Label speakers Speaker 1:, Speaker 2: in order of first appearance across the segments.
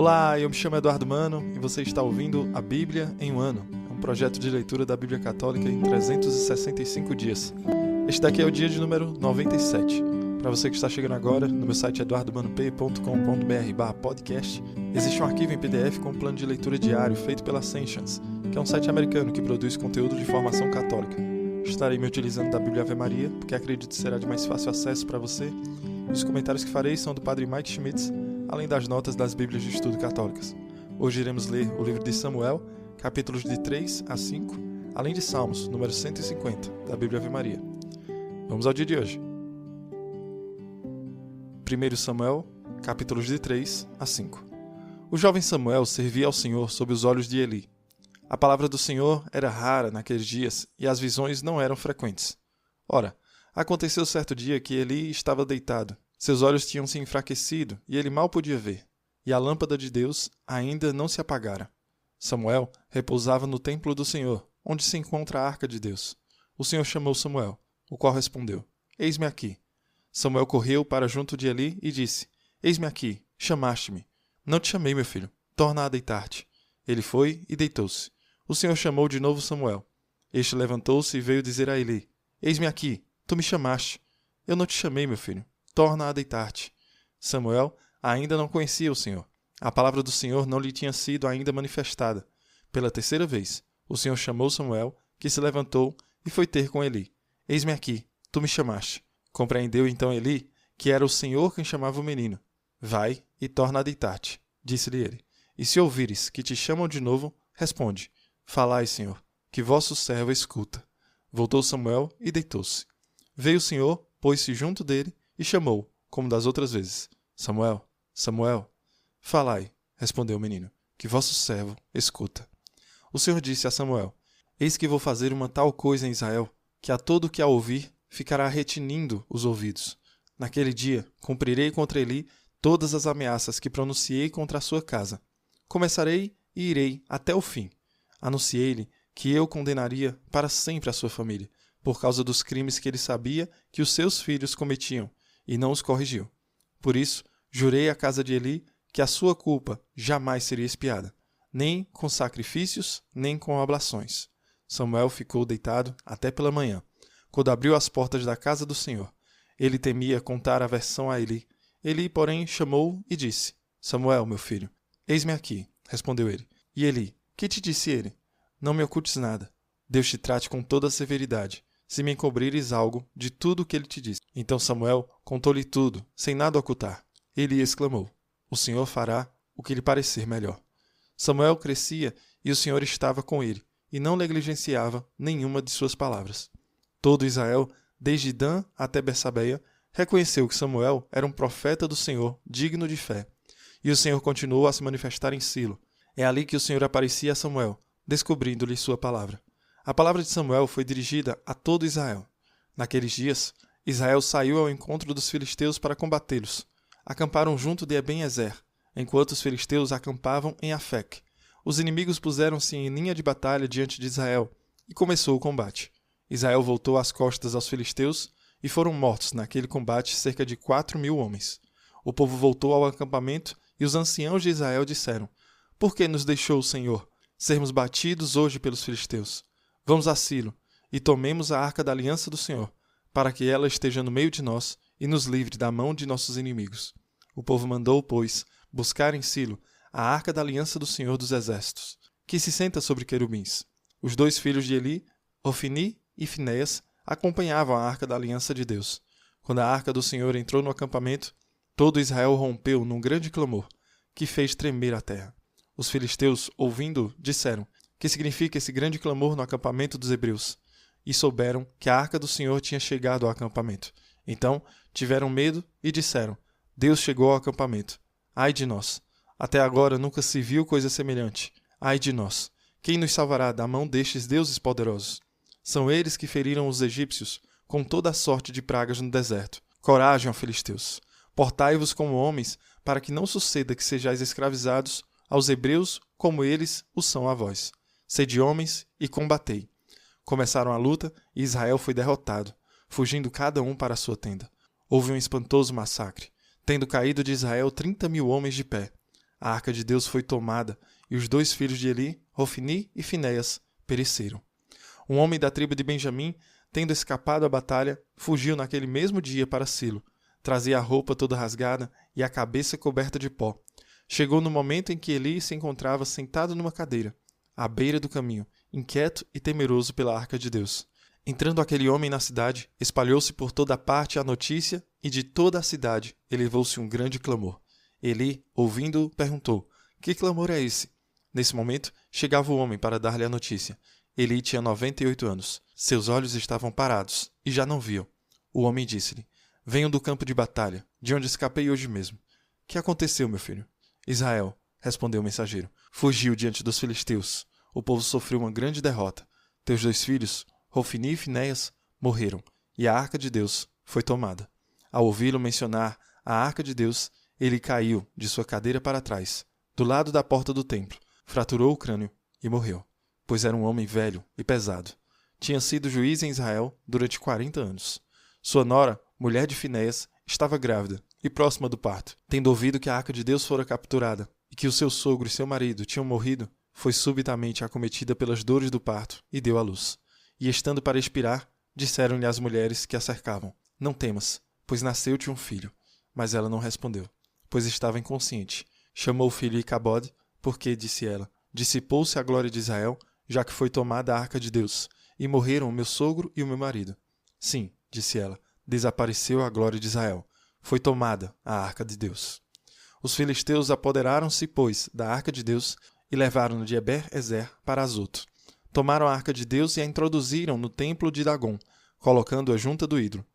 Speaker 1: Olá, eu me chamo Eduardo Mano e você está ouvindo A Bíblia em um Ano. É um projeto de leitura da Bíblia Católica em 365 dias. Este daqui é o dia de número 97. Para você que está chegando agora, no meu site eduardomanop.com.br/podcast, existe um arquivo em PDF com um plano de leitura diário feito pela Ascensions, que é um site americano que produz conteúdo de formação católica. Estarei me utilizando da Bíblia Ave Maria, porque acredito que será de mais fácil acesso para você. Os comentários que farei são do Padre Mike Schmitz, além das notas das Bíblias de Estudo Católicas. Hoje iremos ler o livro de Samuel, capítulos de 3 a 5, além de Salmos, número 150, da Bíblia Ave Maria. Vamos ao dia de hoje. 1 Samuel, capítulos de 3 a 5. O jovem Samuel servia ao Senhor sob os olhos de Eli. A palavra do Senhor era rara naqueles dias e as visões não eram frequentes. Ora, aconteceu certo dia que Eli estava deitado. Seus olhos tinham se enfraquecido e ele mal podia ver, e a lâmpada de Deus ainda não se apagara. Samuel repousava no templo do Senhor, onde se encontra a arca de Deus. O Senhor chamou Samuel, o qual respondeu: Eis-me aqui. Samuel correu para junto de Eli e disse: Eis-me aqui, chamaste-me. Não te chamei, meu filho, torna a deitar-te. Ele foi e deitou-se. O Senhor chamou de novo Samuel. Este levantou-se e veio dizer a Eli: Eis-me aqui, tu me chamaste. Eu não te chamei, meu filho, torna a deitar-te. Samuel ainda não conhecia o Senhor. A palavra do Senhor não lhe tinha sido ainda manifestada. Pela terceira vez, o Senhor chamou Samuel, que se levantou e foi ter com Eli. Eis-me aqui, tu me chamaste. Compreendeu então Eli que era o Senhor quem chamava o menino. Vai e torna a deitar-te, disse-lhe ele. E se ouvires que te chamam de novo, responde: Falai, Senhor, que vosso servo escuta. Voltou Samuel e deitou-se. Veio o Senhor, pôs-se junto dele e chamou, como das outras vezes: Samuel, Samuel. Falai, respondeu o menino, que vosso servo escuta. O Senhor disse a Samuel: Eis que vou fazer uma tal coisa em Israel, que a todo o que a ouvir ficará retinindo os ouvidos. Naquele dia, cumprirei contra Eli todas as ameaças que pronunciei contra a sua casa. Começarei e irei até o fim. Anunciei-lhe que eu condenaria para sempre a sua família, por causa dos crimes que ele sabia que os seus filhos cometiam, e não os corrigiu. Por isso, jurei à casa de Eli que a sua culpa jamais seria expiada, nem com sacrifícios, nem com oblações. Samuel ficou deitado até pela manhã, quando abriu as portas da casa do Senhor. Ele temia contar a versão a Eli. Eli, porém, chamou e disse: Samuel, meu filho. Eis-me aqui, respondeu ele. E Eli: Que te disse ele? Não me ocultes nada. Deus te trate com toda a severidade, se me encobrires algo de tudo o que ele te disse. Então Samuel contou-lhe tudo, sem nada ocultar. Eli exclamou: O Senhor fará o que lhe parecer melhor. Samuel crescia e o Senhor estava com ele, e não negligenciava nenhuma de suas palavras. Todo Israel, desde Dan até Bersabeia, reconheceu que Samuel era um profeta do Senhor, digno de fé. E o Senhor continuou a se manifestar em Silo. É ali que o Senhor aparecia a Samuel, descobrindo-lhe sua palavra. A palavra de Samuel foi dirigida a todo Israel. Naqueles dias, Israel saiu ao encontro dos filisteus para combatê-los. Acamparam junto de Eben-Ezer, enquanto os filisteus acampavam em Afec. Os inimigos puseram-se em linha de batalha diante de Israel, e começou o combate. Israel voltou as costas aos filisteus, e foram mortos naquele combate cerca de 4.000 homens. O povo voltou ao acampamento, e os anciãos de Israel disseram: Por que nos deixou o Senhor sermos batidos hoje pelos filisteus? Vamos a Silo, e tomemos a arca da aliança do Senhor, para que ela esteja no meio de nós e nos livre da mão de nossos inimigos. O povo mandou, pois, buscar em Silo a arca da aliança do Senhor dos Exércitos, que se senta sobre querubins. Os 2 filhos de Eli, Ofni e Finéias, acompanhavam a arca da aliança de Deus. Quando a arca do Senhor entrou no acampamento, todo Israel rompeu num grande clamor, que fez tremer a terra. Os filisteus, ouvindo, disseram: Que significa esse grande clamor no acampamento dos hebreus? E souberam que a arca do Senhor tinha chegado ao acampamento. Então tiveram medo e disseram: Deus chegou ao acampamento. Ai de nós! Até agora nunca se viu coisa semelhante. Ai de nós! Quem nos salvará da mão destes deuses poderosos? São eles que feriram os egípcios com toda a sorte de pragas no deserto. Coragem, ó filisteus! Portai-vos como homens, para que não suceda que sejais escravizados aos hebreus como eles o são a vós. Sede homens e combatei. Começaram a luta e Israel foi derrotado, fugindo cada um para a sua tenda. Houve um espantoso massacre, tendo caído de Israel 30.000 homens de pé. a arca de Deus foi tomada, e os 2 filhos de Eli, Hofni e Finéias, pereceram. Um homem da tribo de Benjamim, tendo escapado à batalha, fugiu naquele mesmo dia para Silo. Trazia a roupa toda rasgada e a cabeça coberta de pó. Chegou no momento em que Eli se encontrava sentado numa cadeira, à beira do caminho, inquieto e temeroso pela arca de Deus. Entrando aquele homem na cidade, espalhou-se por toda parte a notícia, e de toda a cidade elevou-se um grande clamor. Eli, ouvindo-o, perguntou: Que clamor é esse? Nesse momento, chegava o homem para dar-lhe a notícia. Eli tinha 98 anos. Seus olhos estavam parados, e já não viam. O homem disse-lhe: Venho do campo de batalha, de onde escapei hoje mesmo. Que aconteceu, meu filho? Israel, respondeu o mensageiro, fugiu diante dos filisteus. O povo sofreu uma grande derrota. Teus 2 filhos, Hofni e Finéias, morreram, e a arca de Deus foi tomada. Ao ouvi-lo mencionar a arca de Deus, ele caiu de sua cadeira para trás, do lado da porta do templo, fraturou o crânio e morreu, pois era um homem velho e pesado. Tinha sido juiz em Israel durante 40 anos. Sua nora, mulher de Finéias, estava grávida e próxima do parto. Tendo ouvido que a arca de Deus fora capturada e que o seu sogro e seu marido tinham morrido, foi subitamente acometida pelas dores do parto e deu à luz. E estando para expirar, disseram-lhe as mulheres que a cercavam: Não temas, pois nasceu-te um filho. Mas ela não respondeu, pois estava inconsciente. Chamou o filho Icabode, porque, disse ela, dissipou-se a glória de Israel, já que foi tomada a arca de Deus, e morreram o meu sogro e o meu marido. Sim, disse ela, desapareceu a glória de Israel. Foi tomada a arca de Deus. Os filisteus apoderaram-se, pois, da arca de Deus e levaram-no de Eber-Ezer para Azoto. Tomaram a arca de Deus e a introduziram no templo de Dagom, colocando-a junto do ídolo.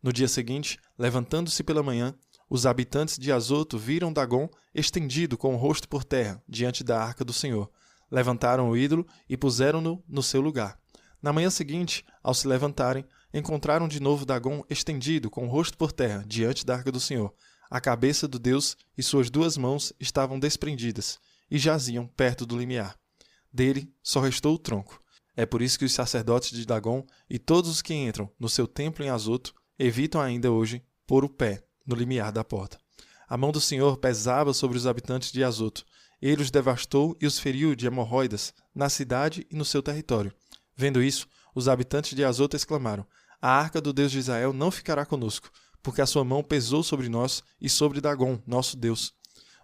Speaker 1: No dia seguinte, levantando-se pela manhã, os habitantes de Azoto viram Dagom estendido com o rosto por terra diante da arca do Senhor. Levantaram o ídolo e puseram-no no seu lugar. Na manhã seguinte, ao se levantarem, encontraram de novo Dagom estendido com o rosto por terra diante da arca do Senhor. A cabeça do Deus e suas 2 mãos estavam desprendidas e jaziam perto do limiar. Dele só restou o tronco. É por isso que os sacerdotes de Dagom e todos os que entram no seu templo em Azoto evitam ainda hoje pôr o pé no limiar da porta. A mão do Senhor pesava sobre os habitantes de Azoto. Ele os devastou e os feriu de hemorroidas na cidade e no seu território. Vendo isso, os habitantes de Azoto exclamaram: A arca do Deus de Israel não ficará conosco, porque a sua mão pesou sobre nós e sobre Dagom, nosso Deus.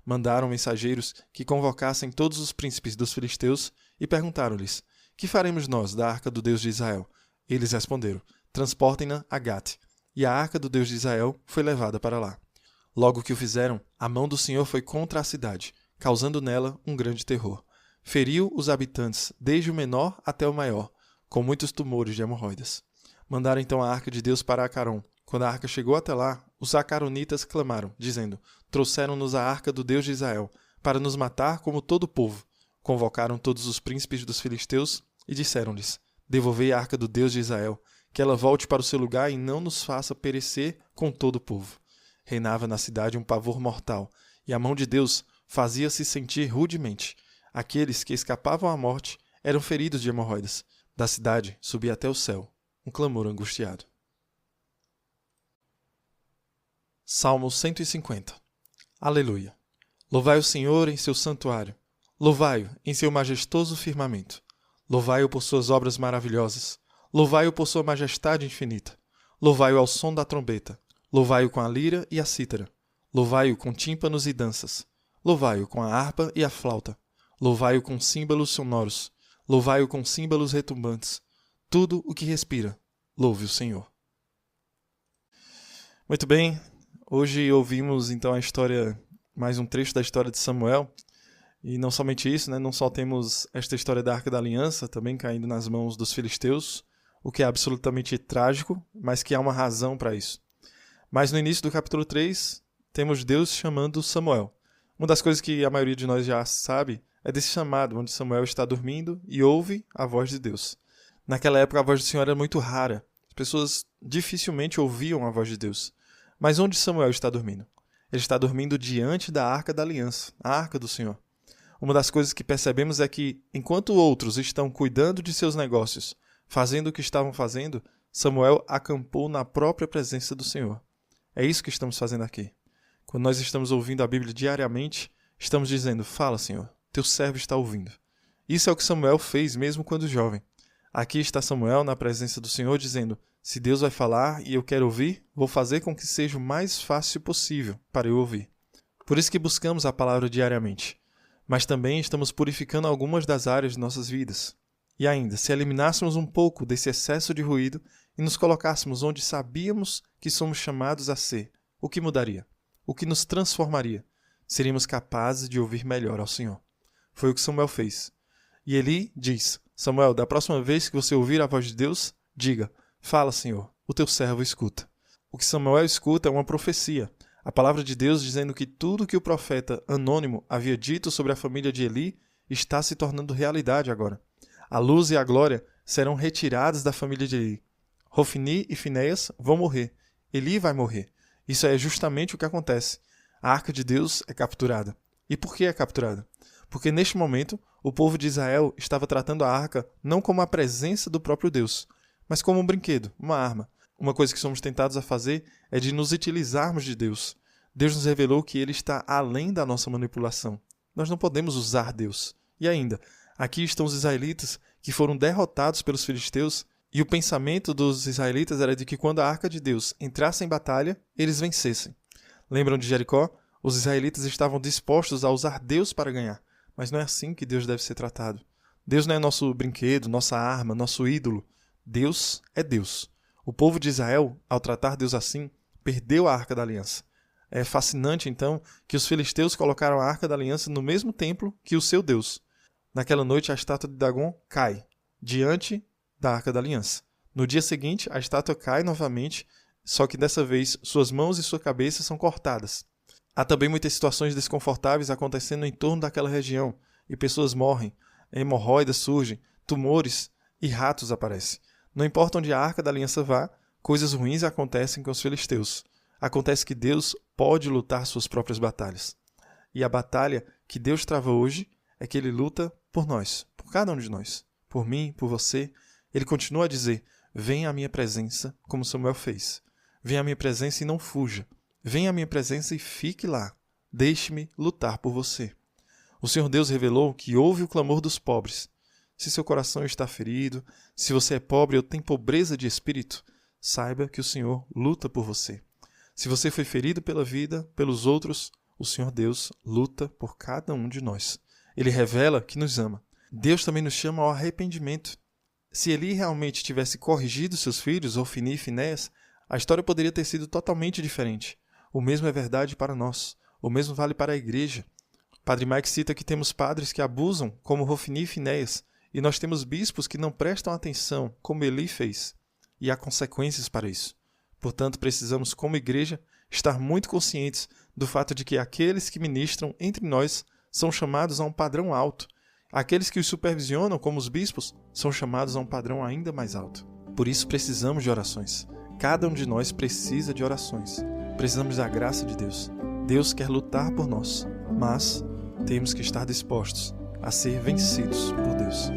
Speaker 1: Mandaram mensageiros que convocassem todos os príncipes dos filisteus e perguntaram-lhes: Que faremos nós da arca do Deus de Israel? Eles responderam: Transportem-na a Gate. E a arca do Deus de Israel foi levada para lá. Logo que o fizeram, a mão do Senhor foi contra a cidade, causando nela um grande terror. Feriu os habitantes, desde o menor até o maior, com muitos tumores de hemorroidas. Mandaram então a arca de Deus para Acaron. Quando a arca chegou até lá, os acaronitas clamaram, dizendo: Trouxeram-nos a arca do Deus de Israel, para nos matar como todo o povo. Convocaram todos os príncipes dos filisteus e disseram-lhes: Devolvei a arca do Deus de Israel, que ela volte para o seu lugar e não nos faça perecer com todo o povo. Reinava na cidade um pavor mortal, e a mão de Deus fazia-se sentir rudemente. Aqueles que escapavam à morte eram feridos de hemorroidas. Da cidade subia até o céu um clamor angustiado. Salmo 150. Aleluia. Louvai o Senhor em seu santuário. Louvai-o em seu majestoso firmamento. Louvai-o por suas obras maravilhosas. Louvai-o por sua majestade infinita. Louvai-o ao som da trombeta. Louvai-o com a lira e a cítara. Louvai-o com tímpanos e danças. Louvai-o com a harpa e a flauta. Louvai-o com símbolos sonoros. Louvai-o com símbolos retumbantes. Tudo o que respira, louve o Senhor. Muito bem, hoje ouvimos então a história, mais um trecho da história de Samuel. E não somente isso, não só temos esta história da Arca da Aliança também caindo nas mãos dos filisteus, o que é absolutamente trágico, mas que há uma razão para isso. Mas no início do capítulo 3, temos Deus chamando Samuel. Uma das coisas que a maioria de nós já sabe é desse chamado, onde Samuel está dormindo e ouve a voz de Deus. Naquela época a voz do Senhor era muito rara. As pessoas dificilmente ouviam a voz de Deus. Mas onde Samuel está dormindo? Ele está dormindo diante da Arca da Aliança, a Arca do Senhor. Uma das coisas que percebemos é que, enquanto outros estão cuidando de seus negócios, fazendo o que estavam fazendo, Samuel acampou na própria presença do Senhor. É isso que estamos fazendo aqui. Quando nós estamos ouvindo a Bíblia diariamente, Estamos dizendo, fala, Senhor, teu servo está ouvindo. Isso é o que Samuel fez mesmo quando jovem. Aqui está Samuel na presença do Senhor dizendo, se Deus vai falar e eu quero ouvir, vou fazer com que seja o mais fácil possível para eu ouvir. Por isso que buscamos a palavra diariamente. Mas também estamos purificando algumas das áreas de nossas vidas. E ainda, se eliminássemos um pouco desse excesso de ruído e nos colocássemos onde sabíamos que somos chamados a ser, o que mudaria? O que nos transformaria? Seríamos capazes de ouvir melhor ao Senhor. Foi o que Samuel fez. E Eli diz, Samuel, da próxima vez que você ouvir a voz de Deus, diga, fala, Senhor, o teu servo escuta. O que Samuel escuta é uma profecia. A palavra de Deus dizendo que tudo que o profeta anônimo havia dito sobre a família de Eli está se tornando realidade agora. A luz e a glória serão retiradas da família de Eli. Hofni e Finéias vão morrer. Eli vai morrer. Isso é justamente o que acontece. A arca de Deus é capturada. E por que é capturada? Porque neste momento o povo de Israel estava tratando a arca não como a presença do próprio Deus, mas como um brinquedo, uma arma. Uma coisa que somos tentados a fazer é de nos utilizarmos de Deus. Deus nos revelou que Ele está além da nossa manipulação. Nós não podemos usar Deus. E ainda, aqui estão os israelitas que foram derrotados pelos filisteus e o pensamento dos israelitas era de que quando a arca de Deus entrasse em batalha, eles vencessem. Lembram de Jericó? Os israelitas estavam dispostos a usar Deus para ganhar. Mas não é assim que Deus deve ser tratado. Deus não é nosso brinquedo, nossa arma, nosso ídolo. Deus é Deus. O povo de Israel, ao tratar Deus assim, perdeu a Arca da Aliança. É fascinante, então, que os filisteus colocaram a Arca da Aliança no mesmo templo que o seu Deus. Naquela noite, a estátua de Dagon cai diante da Arca da Aliança. No dia seguinte, a estátua cai novamente, só que dessa vez suas mãos e sua cabeça são cortadas. Há também muitas situações desconfortáveis acontecendo em torno daquela região, e pessoas morrem, hemorroidas surgem, tumores e ratos aparecem. Não importa onde a Arca da Aliança vá, coisas ruins acontecem com os filisteus. Acontece que Deus pode lutar suas próprias batalhas. E a batalha que Deus trava hoje é que Ele luta por nós, por cada um de nós, por mim, por você. Ele continua a dizer, venha à minha presença, como Samuel fez. Venha à minha presença e não fuja. Venha à minha presença e fique lá. Deixe-me lutar por você. O Senhor Deus revelou que ouve o clamor dos pobres. Se seu coração está ferido, se você é pobre ou tem pobreza de espírito, saiba que o Senhor luta por você. Se você foi ferido pela vida, pelos outros, o Senhor Deus luta por cada um de nós. Ele revela que nos ama. Deus também nos chama ao arrependimento. Se Eli realmente tivesse corrigido seus filhos, Hofni e Finéias, a história poderia ter sido totalmente diferente. O mesmo é verdade para nós. O mesmo vale para a igreja. Padre Mike cita que temos padres que abusam, como Hofni e Finéias, e nós temos bispos que não prestam atenção, como Eli fez. E há consequências para isso. Portanto, precisamos, como igreja, estar muito conscientes do fato de que aqueles que ministram entre nós são chamados a um padrão alto. Aqueles que os supervisionam, como os bispos, são chamados a um padrão ainda mais alto. Por isso precisamos de orações. Cada um de nós precisa de orações. Precisamos da graça de Deus. Deus quer lutar por nós, mas temos que estar dispostos a ser vencidos por Deus.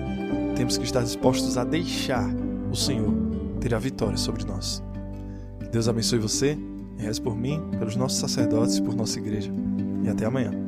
Speaker 1: Temos que estar dispostos a deixar o Senhor ter a vitória sobre nós. Que Deus abençoe você, e reze por mim, pelos nossos sacerdotes e por nossa igreja. E até amanhã.